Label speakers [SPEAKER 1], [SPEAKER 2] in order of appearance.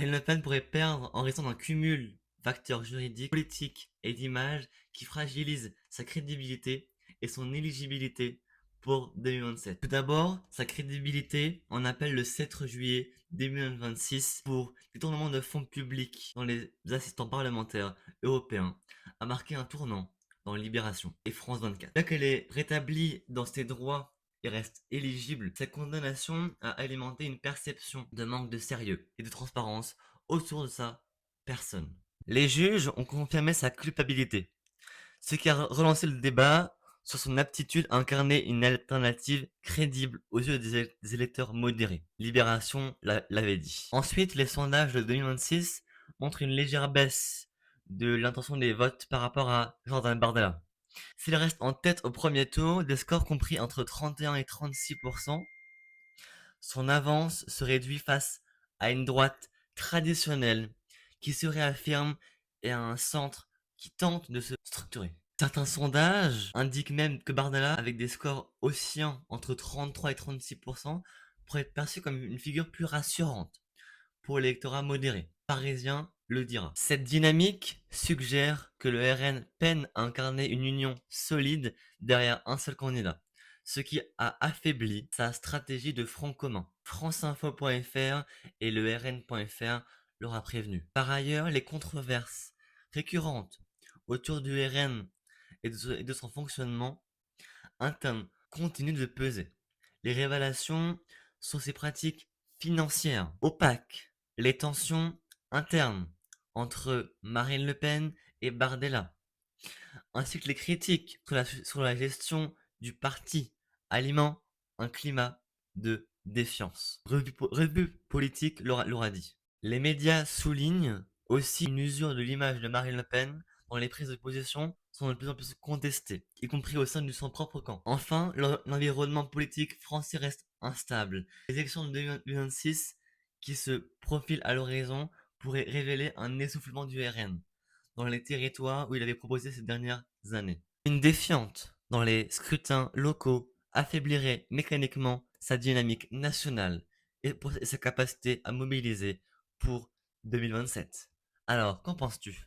[SPEAKER 1] Marine Le Pen pourrait perdre en raison d'un cumul facteurs juridiques, politiques et d'image qui fragilisent sa crédibilité et son éligibilité pour 2027. Tout d'abord, sa crédibilité en appelle le 7 juillet 2026 pour détournement de fonds publics dans les assistants parlementaires européens a marqué un tournant dans Libération et France 24. Bien qu'elle est rétablie dans ses droits et reste éligible, sa condamnation a alimenté une perception de manque de sérieux et de transparence autour de sa personne. Les juges ont confirmé sa culpabilité, ce qui a relancé le débat sur son aptitude à incarner une alternative crédible aux yeux des électeurs modérés. Libération l'avait dit. Ensuite, les sondages de 2026 montrent une légère baisse de l'intention des votes par rapport à Jordan Bardella. S'il reste en tête au premier tour, des scores compris entre 31 et 36%, son avance se réduit face à une droite traditionnelle qui se réaffirme et à un centre qui tente de se structurer. Certains sondages indiquent même que Bardella, avec des scores oscillant entre 33 et 36%, pourrait être perçu comme une figure plus rassurante pour l'électorat modéré. Parisien le dira. Cette dynamique suggère que le RN peine à incarner une union solide derrière un seul candidat, ce qui a affaibli sa stratégie de front commun. Franceinfo.fr et le RN.fr l'aura prévenu. Par ailleurs, les controverses récurrentes autour du RN et de son fonctionnement interne continuent de peser. Les révélations sur ses pratiques financières opaques, les tensions internes entre Marine Le Pen et Bardella, ainsi que les critiques sur la gestion du parti alimentent un climat de défiance. Revue politique l'aura dit. Les médias soulignent aussi une usure de l'image de Marine Le Pen dont les prises de position sont de plus en plus contestées, y compris au sein de son propre camp. Enfin, l'environnement politique français reste instable. Les élections de 2026 qui se profilent à l'horizon pourraient révéler un essoufflement du RN dans les territoires où il avait proposé ces dernières années. Une défiante dans les scrutins locaux affaiblirait mécaniquement sa dynamique nationale et sa capacité à mobiliser pour 2027. Alors, qu'en penses-tu?